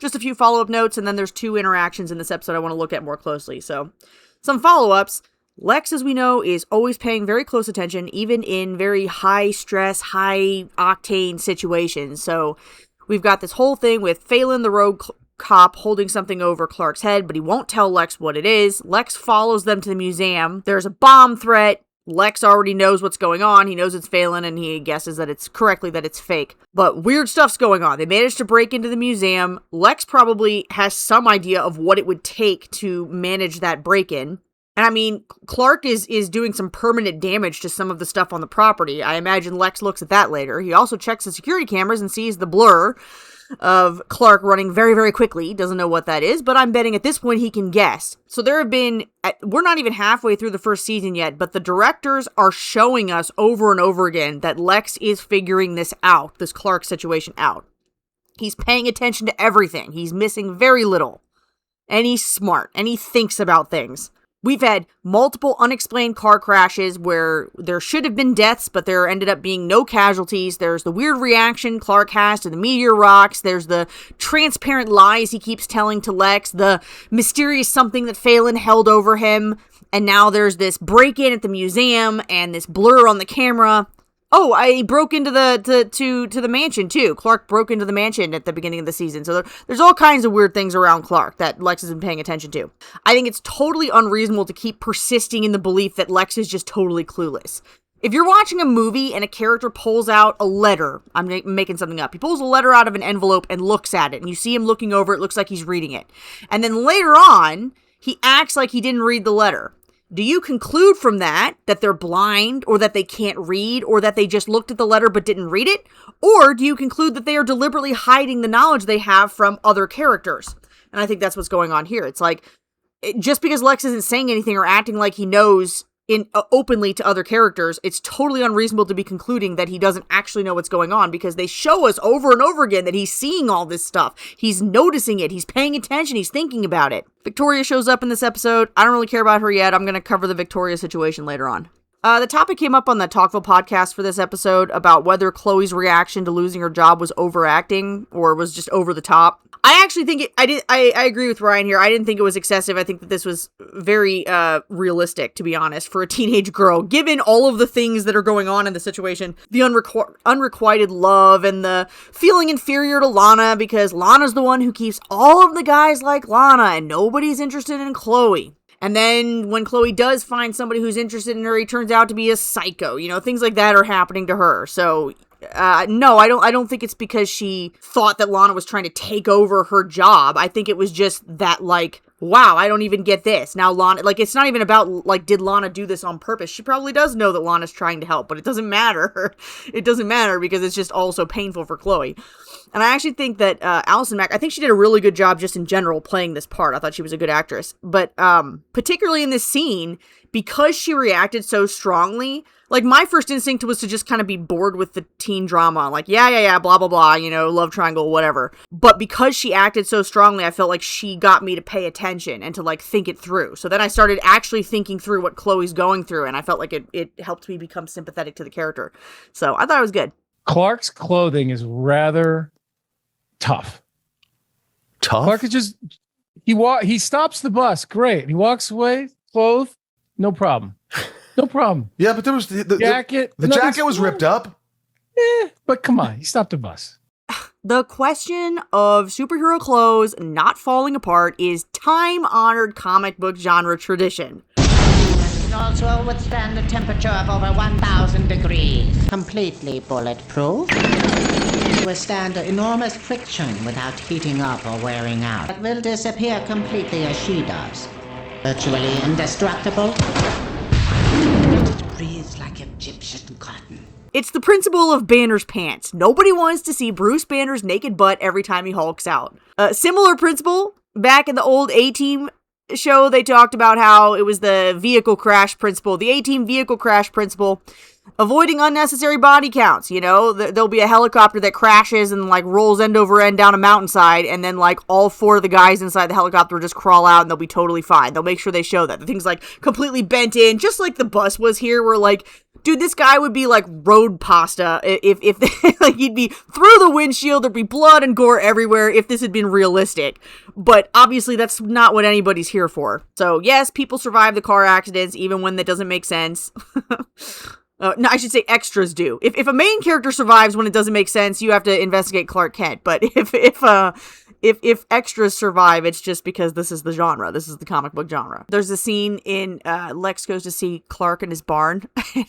just a few follow-up notes, and then there's 2 interactions in this episode I want to look at more closely. So, some follow-ups. Lex, as we know, is always paying very close attention, even in very high-stress, high-octane situations. So, we've got this whole thing with Phelan, the rogue cop, holding something over Clark's head, but he won't tell Lex what it is. Lex follows them to the museum. There's a bomb threat. Lex already knows what's going on. He knows it's Phelan, and he guesses that it's fake. But weird stuff's going on. They managed to break into the museum. Lex probably has some idea of what it would take to manage that break-in. And I mean, Clark is doing some permanent damage to some of the stuff on the property. I imagine Lex looks at that later. He also checks the security cameras and sees the blur of Clark running very, very quickly. Doesn't know what that is, but I'm betting at this point he can guess. So there have been, we're not even halfway through the first season yet, but the directors are showing us over and over again that Lex is figuring this out, this Clark situation out. He's paying attention to everything. He's missing very little. And he's smart, and he thinks about things. We've had multiple unexplained car crashes where there should have been deaths, but there ended up being no casualties. There's the weird reaction Clark has to the meteor rocks. There's the transparent lies he keeps telling to Lex, the mysterious something that Phelan held over him. And now there's this break-in at the museum and this blur on the camera. Oh, I broke into the mansion too. Clark broke into the mansion at the beginning of the season. So there's all kinds of weird things around Clark that Lex has been paying attention to. I think it's totally unreasonable to keep persisting in the belief that Lex is just totally clueless. If you're watching a movie and a character pulls out a letter, I'm making something up. He pulls a letter out of an envelope and looks at it, and you see him looking over it, looks like he's reading it. And then later on, he acts like he didn't read the letter. Do you conclude from that they're blind, or that they can't read, or that they just looked at the letter but didn't read it? Or do you conclude that they are deliberately hiding the knowledge they have from other characters? And I think that's what's going on here. It's like, just because Lex isn't saying anything or acting like he knows openly to other characters, it's totally unreasonable to be concluding that he doesn't actually know what's going on, because they show us over and over again that he's seeing all this stuff. He's noticing it. He's paying attention. He's thinking about it. Victoria shows up in this episode. I don't really care about her yet. I'm going to cover the Victoria situation later on. The topic came up on the Talkville podcast for this episode about whether Chloe's reaction to losing her job was overacting or was just over the top. I actually think I agree with Ryan here. I didn't think it was excessive. I think that this was very realistic, to be honest, for a teenage girl, given all of the things that are going on in the situation. The unrequited love and the feeling inferior to Lana, because Lana's the one who keeps all of the guys like Lana and nobody's interested in Chloe. And then when Chloe does find somebody who's interested in her, he turns out to be a psycho. You know, things like that are happening to her. So no, I don't think it's because she thought that Lana was trying to take over her job. I think it was just that, like, wow, I don't even get this. Now Lana, like, it's not even about, like, did Lana do this on purpose? She probably does know that Lana's trying to help, but it doesn't matter. It doesn't matter because it's just all so painful for Chloe. And I actually think that Allison Mack, I think she did a really good job just in general playing this part. I thought she was a good actress. But particularly in this scene, because she reacted so strongly, like, my first instinct was to just kind of be bored with the teen drama. Like, yeah, blah, blah, blah, you know, love triangle, whatever. But because she acted so strongly, I felt like she got me to pay attention and to, like, think it through. So then I started actually thinking through what Chloe's going through, and I felt like it helped me become sympathetic to the character. So I thought it was good. Clark's clothing is rather tough. Clark is just, he stops the bus, great. He walks away, clothed, no problem. No problem. Yeah, but there was the jacket. The jacket was ripped up. But come on, he stopped the bus. The question of superhero clothes not falling apart is time-honored comic book genre tradition. Can also withstand a temperature of over 1,000 degrees. Completely bulletproof. Withstand enormous friction without heating up or wearing out. It will disappear completely as she does. Virtually indestructible. It breathes like Egyptian cotton. It's the principle of Banner's pants. Nobody wants to see Bruce Banner's naked butt every time he hulks out. Similar principle, back in the old A-Team show, they talked about how it was the vehicle crash principle, the A-Team vehicle crash principle, avoiding unnecessary body counts. You know, there'll be a helicopter that crashes and, like, rolls end over end down a mountainside, and then, like, all 4 of the guys inside the helicopter just crawl out and they'll be totally fine. They'll make sure they show that. The thing's, like, completely bent in, just like the bus was here, where, like, Dude, this guy would be like road pasta if like he'd be through the windshield, there'd be blood and gore everywhere if this had been realistic. But obviously that's not what anybody's here for. So yes, people survive the car accidents even when that doesn't make sense. No, I should say extras do. If a main character survives when it doesn't make sense, you have to investigate Clark Kent. But if extras survive, it's just because this is the genre. This is the comic book genre. There's a scene in Lex goes to see Clark in his barn, and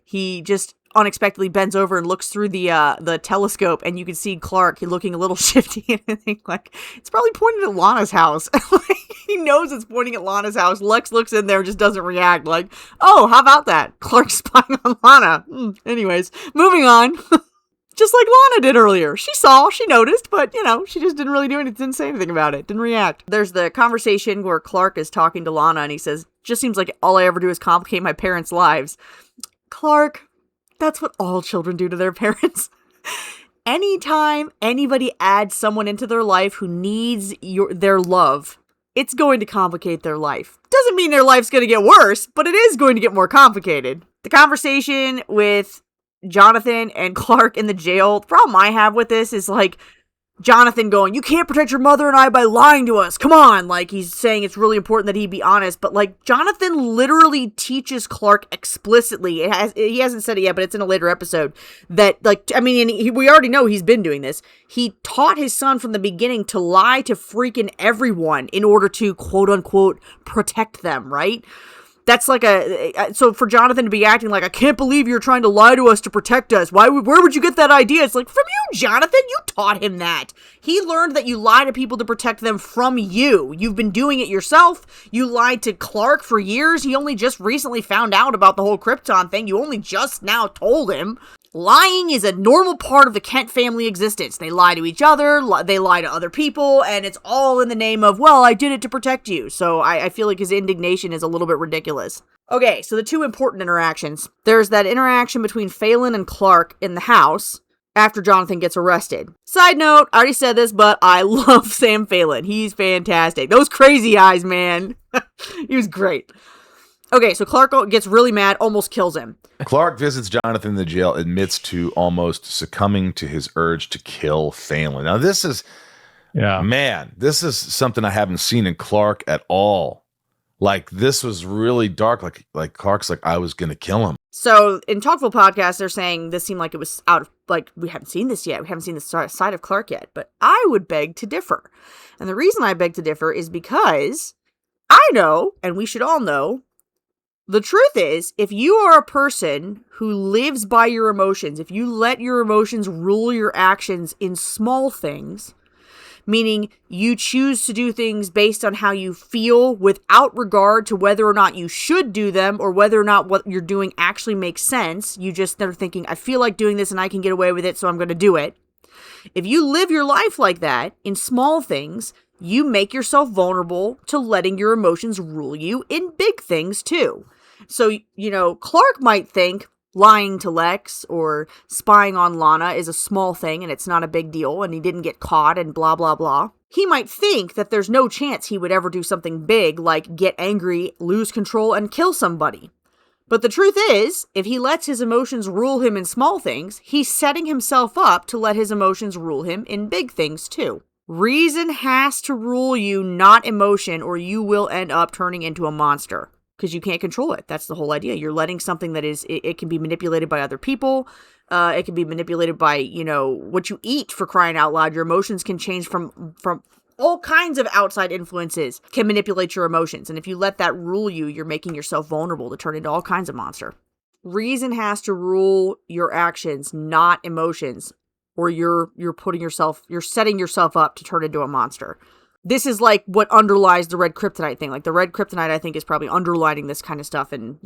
he just unexpectedly bends over and looks through the telescope, and you can see Clark looking a little shifty, and I think like it's probably pointing at Lana's house. Like, he knows it's pointing at Lana's house. Lex looks in there and just doesn't react. Like, oh, how about that? Clark's spying on Lana. Anyways, moving on. Just like Lana did earlier. She saw, she noticed, but, she just didn't really do anything, didn't say anything about it, didn't react. There's the conversation where Clark is talking to Lana, and he says, just seems like all I ever do is complicate my parents' lives. Clark, that's what all children do to their parents. Anytime anybody adds someone into their life who needs their love, it's going to complicate their life. Doesn't mean their life's going to get worse, but it is going to get more complicated. The conversation with Johnathan and Clark in the jail, the problem I have with this is like Johnathan going, you can't protect your mother and I by lying to us. Come on. Like, he's saying it's really important that he be honest, but like Johnathan literally teaches Clark explicitly. He hasn't said it yet, but it's in a later episode that we already know he's been doing this. He taught his son from the beginning to lie to freaking everyone in order to quote unquote protect them, right? That's like so for Johnathan to be acting like, I can't believe you're trying to lie to us to protect us. Where would you get that idea? It's like, from you, Johnathan. You taught him that. He learned that you lie to people to protect them from you. You've been doing it yourself. You lied to Clark for years. He only just recently found out about the whole Krypton thing. You only just now told him. Lying is a normal part of the Kent family existence. They lie to each other, they lie to other people, and it's all in the name of, well, I did it to protect you. So I feel like his indignation is a little bit ridiculous. Okay, so the two important interactions. There's that interaction between Phelan and Clark in the house after Johnathan gets arrested. Side note, I already said this, but I love Sam Phelan. He's fantastic. Those crazy eyes, man. He was great. Okay, so Clark gets really mad, almost kills him. Clark visits Johnathan in the jail, admits to almost succumbing to his urge to kill Phelan. Now, this is something I haven't seen in Clark at all. Like, this was really dark. Like Clark's like, I was going to kill him. So in Talkville podcast, they're saying this seemed like it was out of, like, we haven't seen this yet. We haven't seen the side of Clark yet. But I would beg to differ. And the reason I beg to differ is because I know, and we should all know, the truth is, if you are a person who lives by your emotions, if you let your emotions rule your actions in small things, meaning you choose to do things based on how you feel without regard to whether or not you should do them or whether or not what you're doing actually makes sense, you just are thinking, I feel like doing this and I can get away with it, so I'm going to do it. If you live your life like that, in small things, you make yourself vulnerable to letting your emotions rule you in big things too. So, Clark might think lying to Lex or spying on Lana is a small thing and it's not a big deal and he didn't get caught and blah, blah, blah. He might think that there's no chance he would ever do something big like get angry, lose control, and kill somebody. But the truth is, if he lets his emotions rule him in small things, he's setting himself up to let his emotions rule him in big things too. Reason has to rule you, not emotion, or you will end up turning into a monster. Because you can't control it. That's the whole idea. You're letting something that is, it can be manipulated by other people. It can be manipulated by, what you eat, for crying out loud. Your emotions can change from all kinds of outside influences can manipulate your emotions. And if you let that rule you, you're making yourself vulnerable to turn into all kinds of monster. Reason has to rule your actions, not emotions. Or you're setting yourself up to turn into a monster. This is like what underlies the red kryptonite thing. Like the red kryptonite, I think, is probably underlining this kind of stuff and,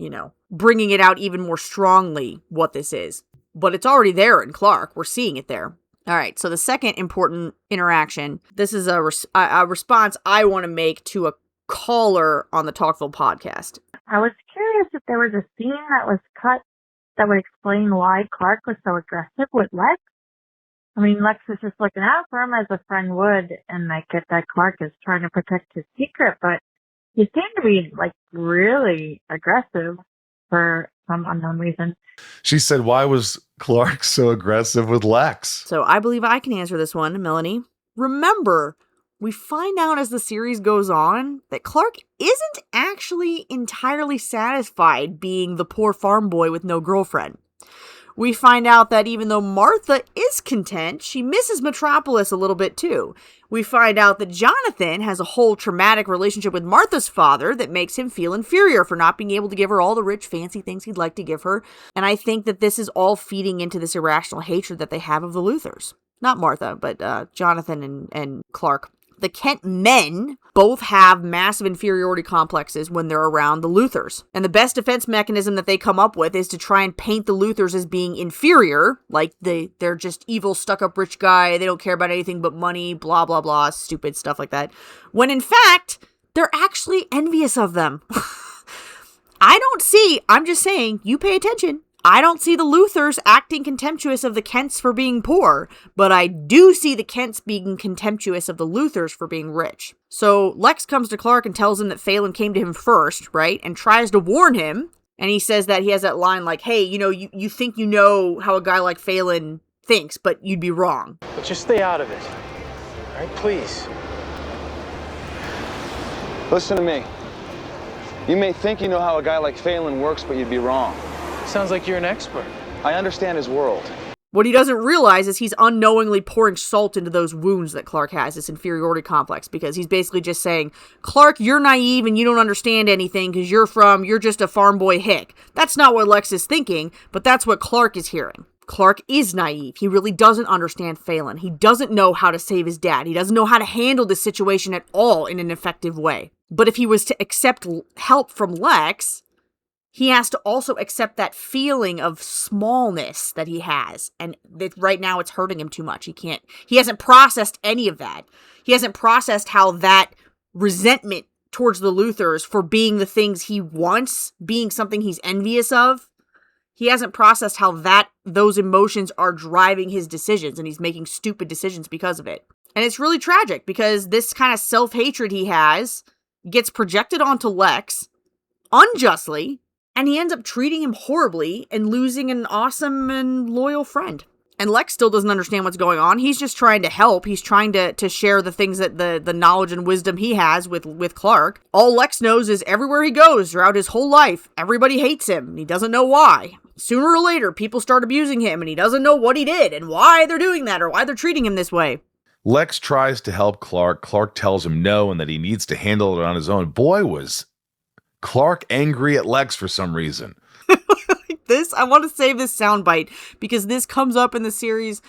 bringing it out even more strongly what this is. But it's already there in Clark. We're seeing it there. All right. So the second important interaction, this is a response I want to make to a caller on the Talkville podcast. I was curious if there was a scene that was cut that would explain why Clark was so aggressive with Lex. I mean, Lex is just looking out for him as a friend would, and I get that Clark is trying to protect his secret, but he seemed to be, really aggressive for some unknown reason. She said, why was Clark so aggressive with Lex? So I believe I can answer this one, Melanie. Remember, we find out as the series goes on that Clark isn't actually entirely satisfied being the poor farm boy with no girlfriend. We find out that even though Martha is content, she misses Metropolis a little bit too. We find out that Johnathan has a whole traumatic relationship with Martha's father that makes him feel inferior for not being able to give her all the rich, fancy things he'd like to give her. And I think that this is all feeding into this irrational hatred that they have of the Luthers. Not Martha, but Johnathan and Clark. The Kent men both have massive inferiority complexes when they're around the Luthers. And the best defense mechanism that they come up with is to try and paint the Luthers as being inferior, like they're just evil, stuck-up rich guy, they don't care about anything but money, blah, blah, blah, stupid stuff like that. When in fact, they're actually envious of them. I'm just saying, you pay attention. I don't see the Luthers acting contemptuous of the Kents for being poor, but I do see the Kents being contemptuous of the Luthers for being rich. So Lex comes to Clark and tells him that Phelan came to him first, right? And tries to warn him. And he says that he has that line like, hey, you think you know how a guy like Phelan thinks, but you'd be wrong. But just stay out of it. All right, please. Listen to me. You may think you know how a guy like Phelan works, but you'd be wrong. Sounds like you're an expert. I understand his world. What he doesn't realize is he's unknowingly pouring salt into those wounds that Clark has, this inferiority complex, because he's basically just saying, Clark, you're naive and you don't understand anything because you're just a farm boy hick. That's not what Lex is thinking, but that's what Clark is hearing. Clark is naive. He really doesn't understand Phelan. He doesn't know how to save his dad. He doesn't know how to handle this situation at all in an effective way. But if he was to accept help from Lex, he has to also accept that feeling of smallness that he has. And that right now it's hurting him too much. He hasn't processed any of that. He hasn't processed how that resentment towards the Luthers for being the things he wants, being something he's envious of. He hasn't processed how those emotions are driving his decisions, and he's making stupid decisions because of it. And it's really tragic because this kind of self-hatred he has gets projected onto Lex unjustly, and he ends up treating him horribly and losing an awesome and loyal friend. And Lex still doesn't understand what's going on. He's just trying to help. He's trying to share the things that the knowledge and wisdom he has with Clark. All Lex knows is everywhere he goes throughout his whole life, everybody hates him, and he doesn't know why. Sooner or later, people start abusing him, and he doesn't know what he did and why they're doing that or why they're treating him this way. Lex tries to help Clark. Clark tells him no and that he needs to handle it on his own. Boy, was Clark angry at Lex for some reason. I want to save this soundbite because this comes up in the series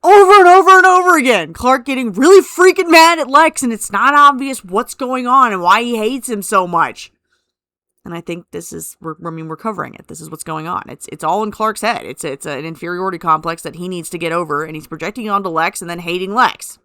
over and over and over again. Clark getting really freaking mad at Lex, and it's not obvious what's going on and why he hates him so much. And I think we're covering it. This is what's going on. It's all in Clark's head. It's an inferiority complex that he needs to get over, and he's projecting it onto Lex and then hating Lex.